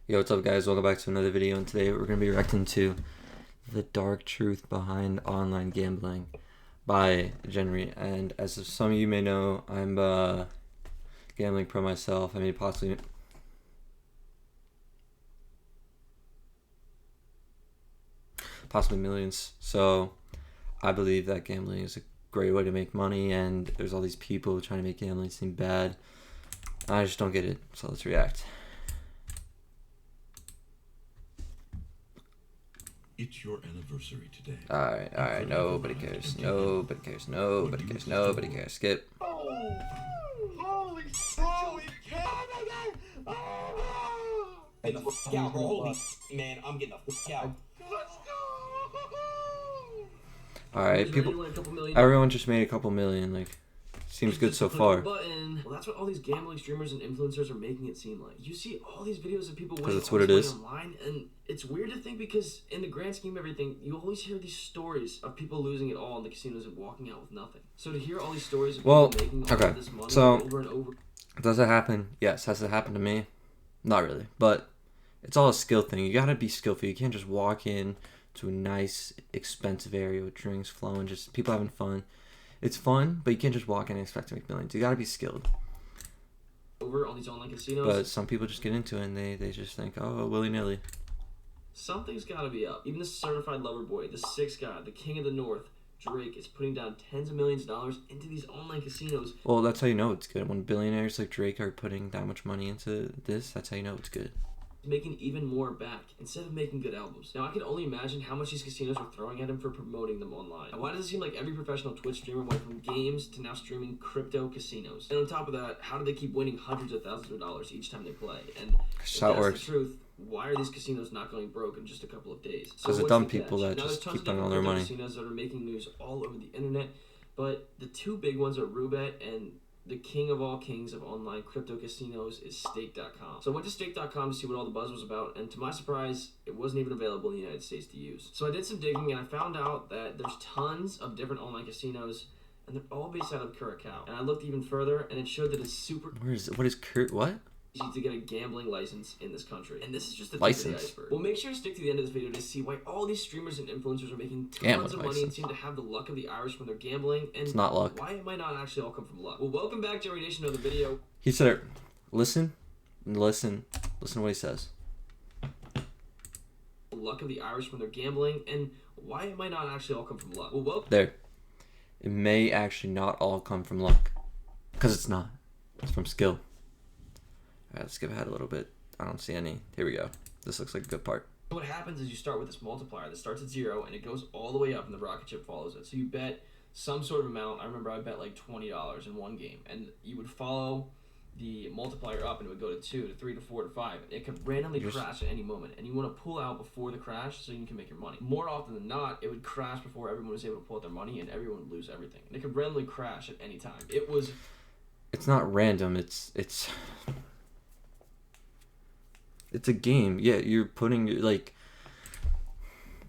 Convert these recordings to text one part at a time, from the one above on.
Yo, what's up guys? Welcome back to another video, and today we're going to be reacting to The Dark Truth Behind Online Gambling by Genry. And as some of you may know, I'm a gambling pro myself. I mean, possibly millions. So I believe that gambling is a great way to make money, and there's all these people trying to make gambling seem bad. I just don't get it, so let's react. It's your anniversary today. Alright, nobody cares. Nobody cares. Nobody cares. Nobody cares. Skip. Oh, holy Canada! Get the fuck out, bro. Holy man, I'm getting the fuck out. Let's go! Alright, people. Everyone just made a couple million. Like, seems good so far. Button. Well, that's what all these gambling streamers and influencers are making it seem like. You see all these videos of people winning that's what it is. online, and it's weird to think because in the grand scheme of everything, you always hear these stories of people losing it all in the casinos and walking out with nothing. So to hear all these stories of people making all of this money over and over. Does it happen? Yes. Has it happened to me? Not really. But it's all a skill thing. You gotta be skillful. You can't just walk in to a nice, expensive area with drinks flowing, just people having fun. It's fun, but you can't just walk in and expect to make millions. You gotta be skilled. Over all these online casinos. But some people just get into it and they just think, oh, willy-nilly. Something's gotta be up. Even the certified lover boy, the sixth guy, the king of the north, Drake, is putting down tens of millions of dollars into these online casinos. Well, that's how you know it's good. When billionaires like Drake are putting that much money into this, that's how you know it's good. Making even more back instead of making good albums. Now I can only imagine how much these casinos are throwing at him for promoting them online. Now, why does it seem like every professional Twitch streamer went from games to now streaming crypto casinos? And on top of that, how do they keep winning hundreds of thousands of dollars each time they play? And if that's the truth, why are these casinos not going broke in just a couple of days? Because of dumb people that just keep on all their money. Casinos that are making news all over the internet, but the two big ones are Roobet, and the king of all kings of online crypto casinos is Stake.com. So I went to Stake.com to see what all the buzz was about, and to my surprise, it wasn't even available in the United States to use. So I did some digging, and I found out that there's tons of different online casinos, and they're all based out of Curacao. And I looked even further, and it showed that it's super What? easy to get a gambling license in this country. And this is just the tip of the iceberg. Well, make sure to stick to the end of this video to see why all these streamers and influencers are making tons of money and seem to have the luck of the Irish when they're gambling, and it's not luck. Why it might not actually all come from luck. Well, welcome back to Genry Nation, another video. He said it. Listen to what he says. The luck of the Irish when they're gambling, and why it might not actually all come from luck. Well, there. It may actually not all come from luck. Because it's not. It's from skill. Alright, let's skip ahead a little bit. I don't see any. Here we go. This looks like a good part. What happens is you start with this multiplier that starts at 0 and it goes all the way up and the rocket ship follows it. So you bet some sort of amount. I remember I bet like $20 in one game, and you would follow the multiplier up and it would go to 2 to 3 to 4 to 5. It could randomly crash at any moment, and you want to pull out before the crash so you can make your money. More often than not, it would crash before everyone was able to pull out their money, and everyone would lose everything. And it could randomly crash at any time. It's not random. It's a game. Yeah, you're putting like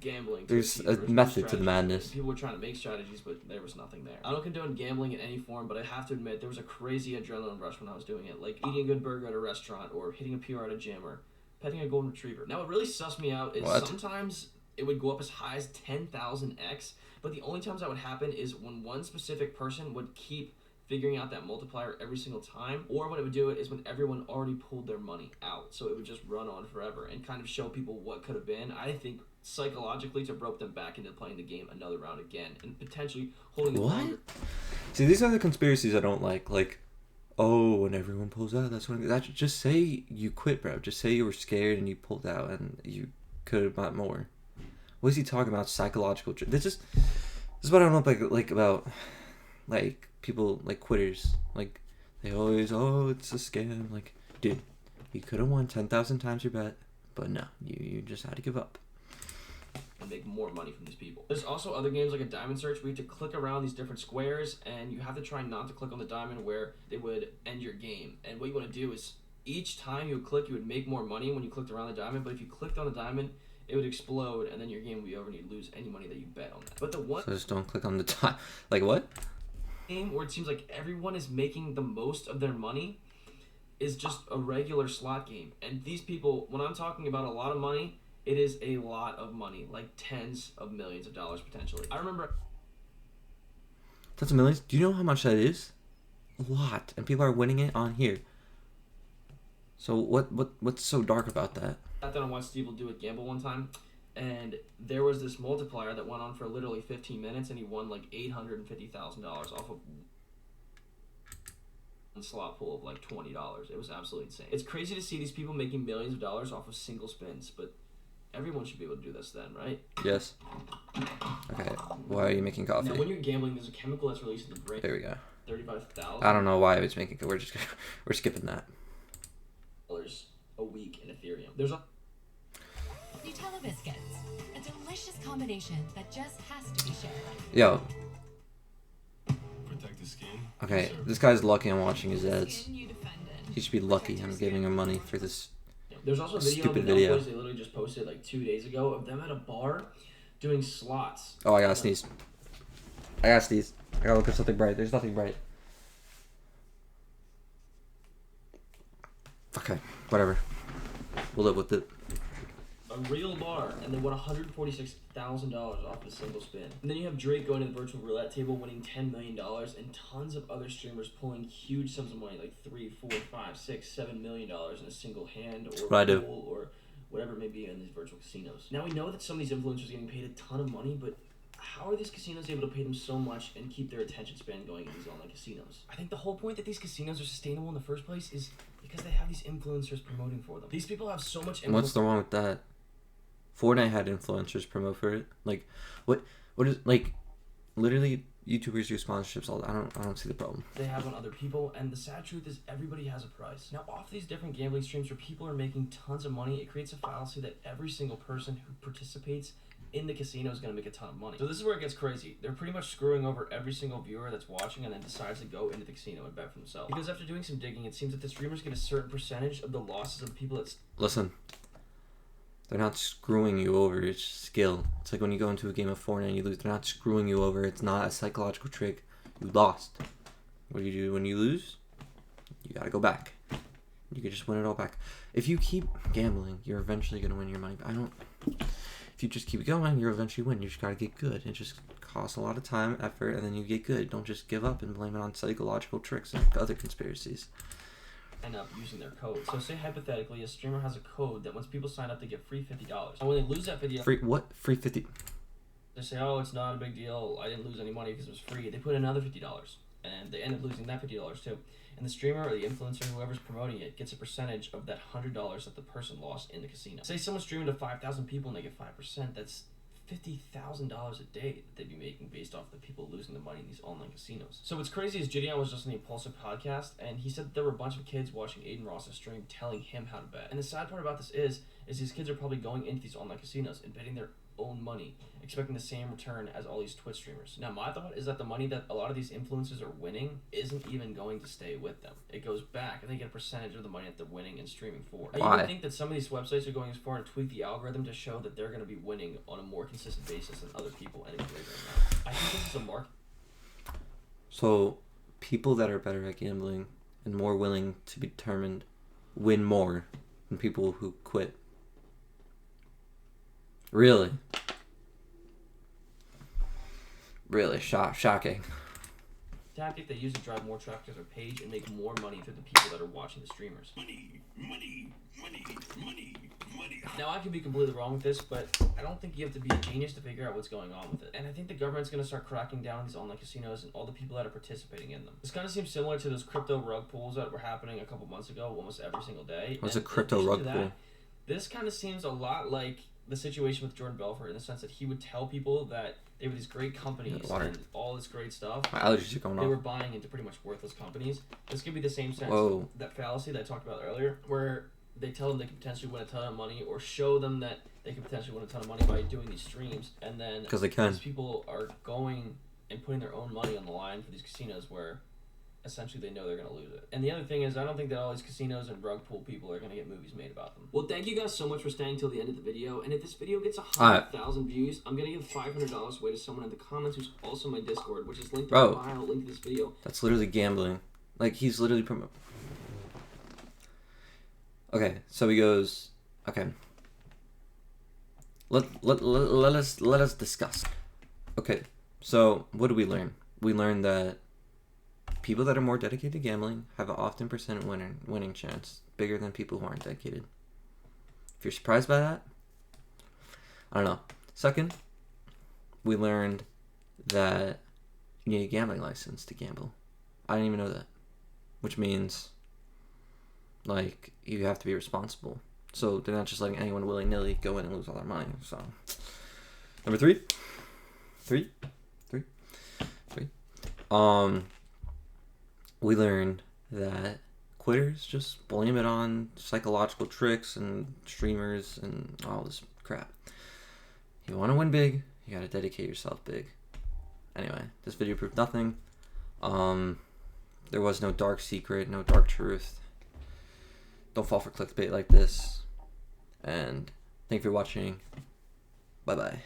gambling. There's a method to the madness. People were trying to make strategies, but there was nothing there. I don't condone gambling in any form, but I have to admit there was a crazy adrenaline rush when I was doing it, like eating a good burger at a restaurant, or hitting a PR at a gym, or petting a golden retriever. Now, what really sussed me out is sometimes it would go up as high as 10,000x, but the only times that would happen is when one specific person would keep figuring out that multiplier every single time, or when it would do it is when everyone already pulled their money out, so it would just run on forever and kind of show people what could have been. I think psychologically to rope them back into playing the game another round again and potentially holding it longer. See, these are the conspiracies I don't like. Like, oh, when everyone pulls out, just say you quit, bro. Just say you were scared and you pulled out and you could have bought more. What is he talking about? Psychological. This is what I don't like about like people like quitters. Like, they always, oh, it's a scam. Like, dude, you could have won 10,000 times your bet, but no, you just had to give up and make more money from these people. There's also other games like a diamond search where you have to click around these different squares, and you have to try not to click on the diamond where they would end your game. And what you want to do is each time you would click, you would make more money when you clicked around the diamond, but if you clicked on the diamond, it would explode, and then your game would be over and you'd lose any money that you bet on that. But the one... So just don't click on the top. Like, what? Game where it seems like everyone is making the most of their money is just a regular slot game. And these people, when I'm talking about a lot of money, it is a lot of money, like tens of millions of dollars potentially. I remember. Tens of millions? Do you know how much that is? A lot. And people are winning it on here. So what's so dark about that? I thought I watched Steve do a gamble one time, and there was this multiplier that went on for literally 15 minutes, and he won like $850,000 off of a slot pool of like $20. It was absolutely insane. It's crazy to see these people making millions of dollars off of single spins, but everyone should be able to do this then, right? Yes. Okay. Why are you making coffee? Now, when you're gambling, there's a chemical that's released in the brain. There we go. 35,000. I don't know why it's making. We're skipping that. A week in Ethereum. There's a Nutella biscuits, a delicious combination that just has to be shared. Yo. Protect the skin. Okay, Preserve. this guy's lucky I'm watching his ads. Skin you defended. He should be lucky I'm giving him money for this. There's also a video Stupid of the video. Boys they literally just posted like 2 days ago of them at a bar doing slots. Oh, I gotta sneeze. I gotta look at something bright. There's nothing bright. Okay, whatever. We'll live with it. A real bar, and they won $146,000 off a single spin. And then you have Drake going to the virtual roulette table, winning $10 million, and tons of other streamers pulling huge sums of money, like $3, $4, $5, $6, $7 million in a single hand or what I do. pool or whatever it may be in these virtual casinos. Now we know that some of these influencers are getting paid a ton of money, but how are these casinos able to pay them so much and keep their attention span going in these online casinos? I think the whole point that these casinos are sustainable in the first place is because they have these influencers promoting for them. These people have so much influence. What's the wrong with that? Fortnite had influencers promote for it. Like, what is, like, literally YouTubers do sponsorships all that. I don't see the problem. They have on other people, and the sad truth is everybody has a price. Now, off these different gambling streams where people are making tons of money, it creates a fallacy that every single person who participates in the casino is going to make a ton of money. So this is where it gets crazy. They're pretty much screwing over every single viewer that's watching and then decides to go into the casino and bet for themselves. Because after doing some digging, it seems that the streamers get a certain percentage of the losses of the people that... Listen. They're not screwing you over. It's skill. It's like when you go into a game of Fortnite and you lose. They're not screwing you over. It's not a psychological trick. You lost. What do you do when you lose? You gotta go back. You can just win it all back. If you keep gambling, you're eventually gonna win your money. If you just keep going, you'll eventually win. You just gotta get good. It just costs a lot of time, effort, and then you get good. Don't just give up and blame it on psychological tricks and other conspiracies. End up using their code. So say hypothetically a streamer has a code that once people sign up they get free $50. And when they lose that $50, Free what? Free 50. they say, oh, it's not a big deal, I didn't lose any money because it was free. They put in another $50 and they end up losing that $50 too. And the streamer or the influencer, whoever's promoting it, gets a percentage of that $100 that the person lost in the casino. Say someone's streaming to 5,000 people and they get 5%, that's $50,000 a day that they'd be making based off the people losing the money in these online casinos. So what's crazy is Gideon was just on the Impulsive podcast, and he said that there were a bunch of kids watching Aiden Ross's stream telling him how to bet. And the sad part about this is these kids are probably going into these online casinos and betting their own money, expecting the same return as all these Twitch streamers. Now, my thought is that the money that a lot of these influencers are winning isn't even going to stay with them. It goes back, and they get a percentage of the money that they're winning and streaming for. I Why? even think that some of these websites are going as far to tweak the algorithm to show that they're going to be winning on a more consistent basis than other people and a greater amount. I think this is a market. So, people that are better at gambling and more willing to be determined win more than people who quit. Really? Really shocking. Tactic they use to drive more traffic to their page and make more money through the people that are watching the streamers. Money. Now, I could be completely wrong with this, but I don't think you have to be a genius to figure out what's going on with it. And I think the government's going to start cracking down on these online casinos and all the people that are participating in them. This kind of seems similar to those crypto rug pools that were happening a couple months ago, almost every single day. What's And a crypto in addition rug to pool? This kind of seems a lot like the situation with Jordan Belfort in the sense that he would tell people that they were these great companies Water. and all this great stuff. My allergies are going They were off. buying into pretty much worthless companies. This could be the same sense, Whoa. that fallacy that I talked about earlier, where they tell them they can potentially win a ton of money or show them that they can potentially win a ton of money by doing these streams, and then 'Cause they can. these people are going and putting their own money on the line for these casinos where essentially they know they're going to lose it. And the other thing is, I don't think that all these casinos and rug pool people are going to get movies made about them. Well, thank you guys so much for staying till the end of the video, and if this video gets 100,000 views, I'm going to give $500 away to someone in the comments who's also in my Discord, which is linked in Bro. my bio, link to this video. That's literally gambling. Like, he's literally Okay, so he goes, okay. Let us discuss. Okay, so what do we learn? We learned that people that are more dedicated to gambling have an often percent winning chance bigger than people who aren't dedicated. If you're surprised by that, I don't know. Second, we learned that you need a gambling license to gamble. I didn't even know that. Which means, like, you have to be responsible. So they're not just letting anyone willy-nilly go in and lose all their money. So, number three. We learned that quitters just blame it on psychological tricks and streamers and all this crap. You want to win big, you gotta dedicate yourself big. Anyway, this video proved nothing. There was no dark secret, no dark truth. Don't fall for clickbait like this. And thank you for watching. Bye bye.